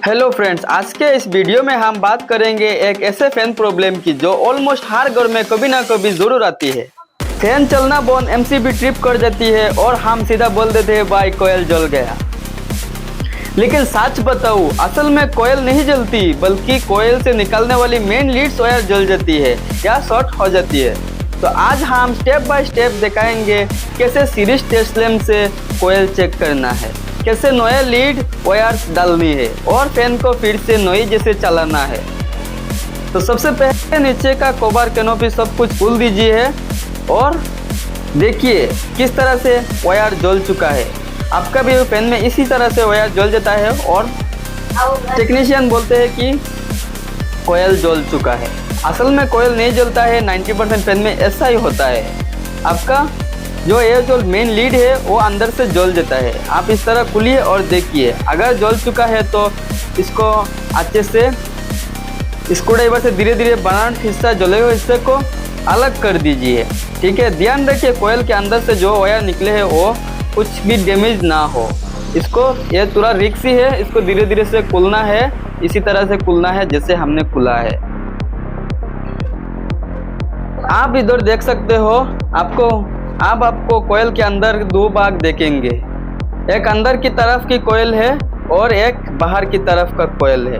Hello friends, आज के इस वीडियो में हम बात करेंगे एक ऐसे फैन प्रॉब्लम की जो ऑलमोस्ट हर घर में कभी ना कभी जरूर आती है। फैन चलना बंद, एमसीबी ट्रिप कर जाती है और हम सीधा बोल देते हैं भाई कोयल जल गया। लेकिन सच बताऊं, असल में कोयल नहीं जलती, बल्कि कोयल से निकलने वाली मेन लीड्स वायर जल जाती है या शॉर्ट हो जाती है। तो आज हम स्टेप बाय स्टेप दिखाएंगे कैसे सीरीज टेस्ट लैंप से कोयल चेक करना है, कैसे नए लीड वायर्स डालनी है और फैन को फिर से नई जैसे चलाना है। तो सबसे पहले नीचे का कवर कैनोपी सब कुछ खोल दीजिए और देखिए किस तरह से वायर जल चुका है। आपका भी फैन में इसी तरह से वायर जल जाता है और टेक्नीशियन बोलते हैं कि कोयल जल चुका है। असल में कोयल नहीं जलता है, 90% फैन में ऐसा ही होता है। आपका जो मेन लीड है वो अंदर से जल जाता है। आप इस तरह खुलिए और देखिए, अगर जल चुका है तो इसको अच्छे से स्क्रूड्राइवर से धीरे धीरे बनाना हिस्सा जले हुए हिस्से को अलग कर दीजिए। ठीक है, ध्यान रखिए कोयल के अंदर से जो वायर निकले हैं वो कुछ भी डैमेज ना हो। इसको ये थोड़ा रिस्की है, इसको धीरे धीरे से खुलना है, इसी तरह से खुलना है जैसे हमने खुला है। आप इधर देख सकते हो, आपको कोयल के अंदर दो भाग देखेंगे, एक अंदर की तरफ की कोयल है और एक बाहर की तरफ का कोयल है।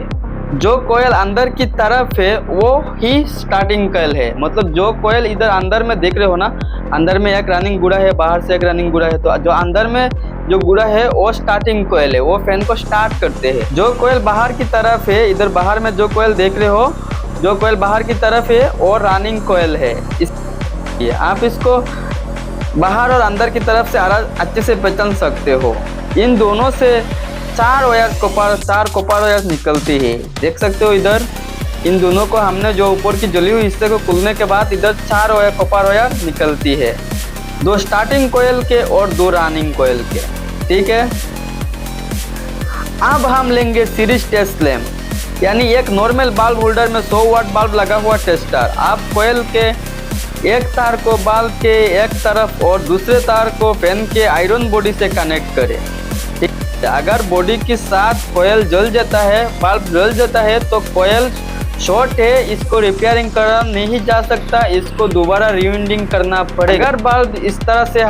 जो कोयल अंदर की तरफ है वो ही स्टार्टिंग कोयल है, मतलब जो कोयल इधर अंदर में देख रहे हो ना, अंदर में एक रनिंग गुड़ा है, बाहर से एक रनिंग गुड़ा है। तो जो अंदर में जो गुड़ा है वो स्टार्टिंग कोयल है, वो फैन को स्टार्ट करते हैं। जो कोयल बाहर की तरफ है, इधर बाहर में जो कोयल देख रहे हो, जो कोयल बाहर की तरफ है वो रनिंग कोयल है। आप इसको बाहर और अंदर की तरफ से अच्छे से पहचान सकते हो। इन दोनों से चार कॉपर वायर निकलती है, देख सकते हो इधर। इन दोनों को हमने जो ऊपर की जली हुई हिस्से को खुलने के बाद इधर चार कॉपर वायर निकलती है, दो स्टार्टिंग कोयल के और दो रनिंग कोयल के। ठीक है, अब हम लेंगे सीरीज टेस्ट लैंप, यानी एक नॉर्मल बल्ब होल्डर में 100 वाट बल्ब लगा हुआ टेस्टर। आप कोयल के एक तार को बल्ब के एक तरफ और दूसरे तार को फैन के आयरन बॉडी से कनेक्ट करें। ठीक है, अगर बॉडी के साथ कोयल जल जाता है, बल्ब जल जाता है तो कोयल शॉर्ट है, इसको रिपेयरिंग करना नहीं जा सकता, इसको दोबारा रीवाइंडिंग करना पड़ेगा। अगर बल्ब इस तरह से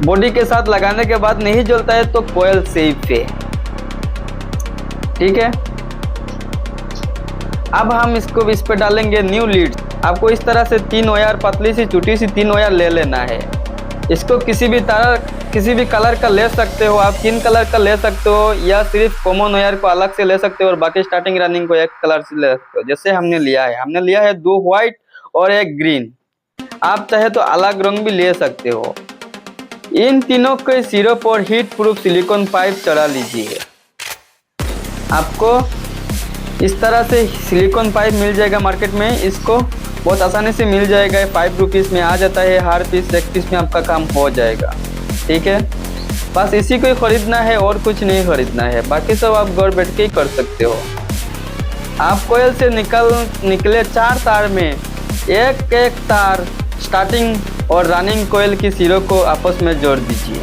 बॉडी के साथ लगाने के बाद नहीं जलता है तो कोयल सेफ है। ठीक है, अब हम इसको इस पे डालेंगे न्यू लीड। आपको इस तरह से 3 वायर, पतली सी छोटी सी 3 वायर ले लेना है। इसको किसी भी कलर का ले सकते हो आप, 3 कलर का ले सकते हो या सिर्फ कॉमन वायर को अलग से ले सकते हो और बाकी स्टार्टिंग रनिंग को एक कलर से ले सकते हो। जैसे हमने लिया है 2 व्हाइट और 1 ग्रीन। आप चाहे तो अलग रंग भी ले सकते हो। इन तीनों के सिरों पर हीट प्रूफ सिलिकॉन पाइप चढ़ा लीजिए। आपको इस तरह से सिलिकॉन पाइप मिल जाएगा मार्केट में, इसको बहुत आसानी से मिल जाएगा। 5 रुपीज़ में आ जाता है, हर पीस 1 पीस में आपका काम हो जाएगा। ठीक है, बस इसी को ही खरीदना है और कुछ नहीं खरीदना है, बाकी सब आप घर बैठ के ही कर सकते हो। आप कोयल से निकले 4 तार में एक तार स्टार्टिंग और रनिंग कोयल की सिरों को आपस में जोड़ दीजिए।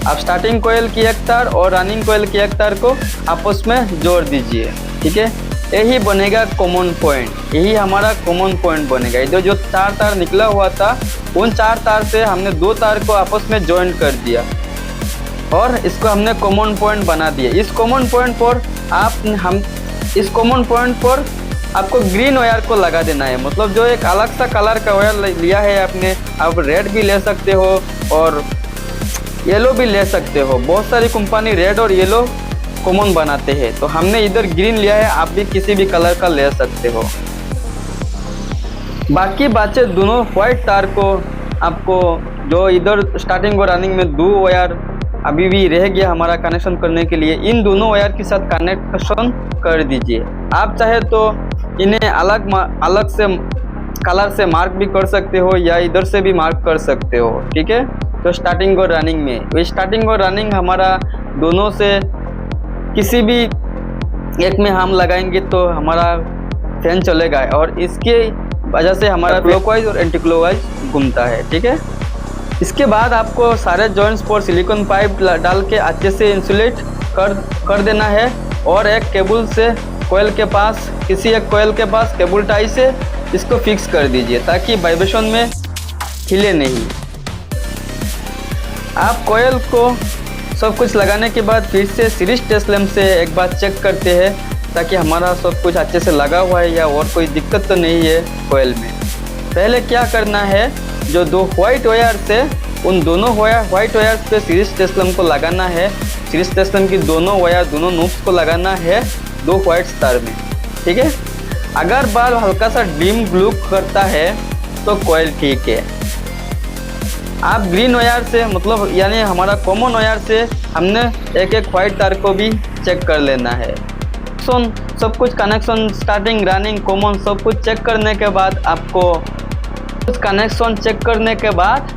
आप स्टार्टिंग कोयल की एक तार और रनिंग कोयल की एक तार को आपस में जोड़ दीजिए। ठीक है, यही बनेगा कॉमन पॉइंट, यही हमारा कॉमन पॉइंट बनेगा। इधर जो 4 तार निकला हुआ था, उन 4 तार से हमने 2 तार को आपस में ज्वाइन कर दिया और इसको हमने कॉमन पॉइंट बना दिया। इस कॉमन पॉइंट पर आपको ग्रीन वायर को लगा देना है, मतलब जो एक अलग सा कलर का वायर लिया है आपने, आप रेड भी ले सकते हो और येलो भी ले सकते हो। बहुत सारी कंपनी रेड और येलो कॉमन बनाते हैं, तो हमने इधर ग्रीन लिया है, आप भी किसी भी कलर का ले सकते हो। बाकी बचे दोनों व्हाइट तार को आपको जो इधर स्टार्टिंग और रनिंग में 2 वायर अभी भी रह गया हमारा कनेक्शन करने के लिए, इन दोनों वायर के साथ कनेक्शन कर दीजिए। आप चाहे तो इन्हें अलग से कलर से मार्क भी कर सकते हो या इधर से भी मार्क कर सकते हो। ठीक है, तो स्टार्टिंग और रनिंग में, स्टार्टिंग और रनिंग हमारा दोनों से किसी भी एक में हम लगाएंगे तो हमारा फैन चलेगा और इसके वजह से हमारा क्लॉकवाइज और एंटी क्लॉकवाइज घूमता है। ठीक है, इसके बाद आपको सारे जॉइंट्स पर सिलिकॉन पाइप डाल के अच्छे से इंसुलेट कर देना है और एक केबल से कोयल के पास, किसी एक कोयल के पास केबल टाई से इसको फिक्स कर दीजिए ताकि वाइब्रेशन में हिले नहीं। आप कोयल को सब कुछ लगाने के बाद फिर से सीरीज टेस्ट लैंप से एक बार चेक करते हैं ताकि हमारा सब कुछ अच्छे से लगा हुआ है या और कोई दिक्कत तो नहीं है कोयल में। पहले क्या करना है, जो दो वाइट वायर से उन दोनों वाइट वायर पे सीरीज टेस्ट लैंप को लगाना है। सीरीज टेस्ट लैंप की दोनों वायर, दोनों नोब्स को लगाना है दो वाइट तार में, ठीक है। अगर बल्ब हल्का सा डिम ग्लो करता है तो कोयल ठीक है। आप ग्रीन वायर से, मतलब यानी हमारा कॉमन वायर से हमने एक एक वाइट तार को भी चेक कर लेना है। सब कुछ connection, starting, running, common sub कुछ चेक करने के बाद आपको कुछ कनेक्शन चेक करने के बाद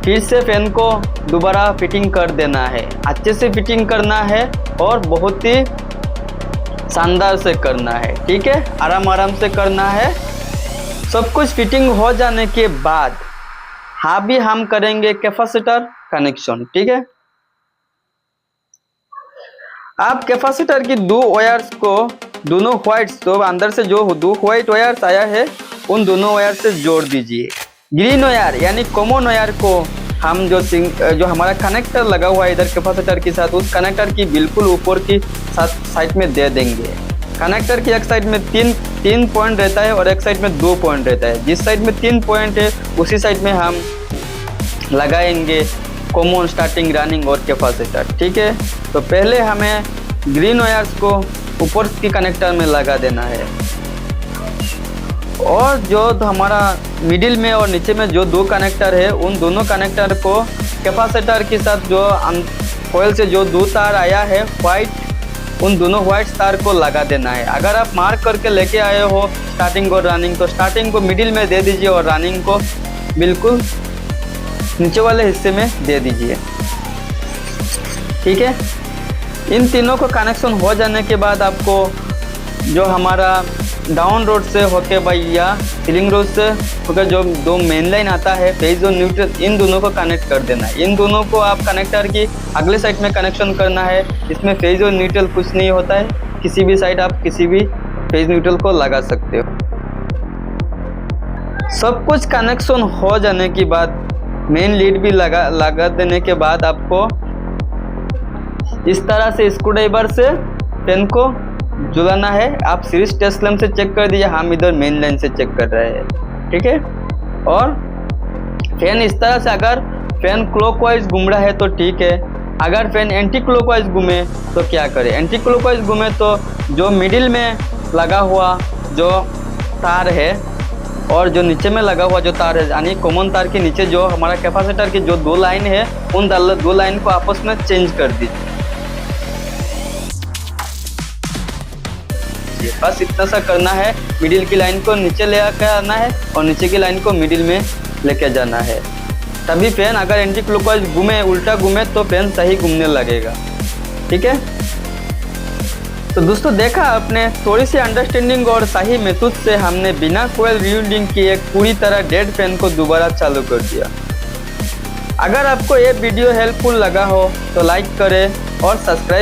फिर से फैन को दोबारा फिटिंग कर देना है। अच्छे से फिटिंग करना है और बहुत ही शानदार से करना है, ठीक है। आराम से करना है। सब कुछ फिटिंग हो जाने के बाद अभी हम करेंगे कैपेसिटर कनेक्शन, ठीक है। आप कैपेसिटर की दो वायर्स को, दोनों वाइट्स, तो अंदर से जो दो वाइट वायर्स आया है उन दोनों वायर से जोड़ दीजिए। ग्रीन वायर यानी कॉमन वायर को हम जो हमारा कनेक्टर लगा हुआ है इधर कैपेसिटर के साथ, उस कनेक्टर की बिल्कुल ऊपर की साइड में दे देंगे। कनेक्टर की एक साइड में तीन पॉइंट रहता है और एक साइड में 2 पॉइंट रहता है। जिस साइड में 3 पॉइंट है उसी साइड में हम लगाएंगे कॉमन, स्टार्टिंग, रनिंग और कैपेसिटर, ठीक है। तो पहले हमें ग्रीन वायर्स को ऊपर की कनेक्टर में लगा देना है और जो हमारा मिडिल में और नीचे में जो 2 कनेक्टर है उन दोनों कनेक्टर को कैपेसिटर के साथ जो कोयल से जो 2 तार आया है वाइट, उन दोनों वाइट तार को लगा देना है। अगर आप मार्क करके लेके आए हो स्टार्टिंग और रनिंग, तो स्टार्टिंग को मिडिल में दे दीजिए और रनिंग को बिल्कुल नीचे वाले हिस्से में दे दीजिए, ठीक है। इन तीनों को कनेक्शन हो जाने के बाद आपको जो हमारा डाउन रोड से होके या सीलिंग रोड से होकर जो 2 मेन लाइन आता है, फेज और न्यूट्रल, इन दोनों को कनेक्ट कर देना है। इन दोनों को आप कनेक्टर की अगले साइड में कनेक्शन करना है। इसमें फेज और न्यूट्रल कुछ नहीं होता है, किसी भी साइड आप किसी भी फेज न्यूट्रल को लगा सकते हो। सब कुछ कनेक्शन हो जाने के बाद मेन लीड भी लगा देने के बाद आपको इस तरह से स्क्रूड्राइवर से फैन को झुलाना है। आप सीरीज टेस्ट लैंप से चेक कर दीजिए, हम इधर मेन लाइन से चेक कर रहे हैं, ठीक है। और फैन इस तरह से, अगर फैन क्लॉकवाइज घूम रहा है तो ठीक है, अगर फैन एंटी क्लॉकवाइज घूमे तो क्या करें। एंटी क्लॉकवाइज घूमे तो जो मिडिल में लगा हुआ जो तार है और जो नीचे में लगा हुआ जो तार है, यानी कॉमन तार के नीचे जो हमारा कैपेसिटर की जो 2 लाइन है, उन 2 लाइन को आपस में चेंज कर दीजिए। बस इतना सा करना है। मिडिल की लाइन को नीचे ले आना है और नीचे की लाइन को मिडिल में लेके जाना है, तभी फैन अगर एंटी क्लॉकवाइज घूमे, उल्टा घूमे तो फैन सही घूमने लगेगा, ठीक है। तो दोस्तों देखा आपने, थोड़ी सी अंडरस्टैंडिंग और सही मेथड से हमने बिना कोयल रीविंडिंग किए एक पूरी तरह डेड फैन को दोबारा चालू कर दिया। अगर आपको ये वीडियो हेल्पफुल लगा हो तो लाइक करें और सब्सक्राइब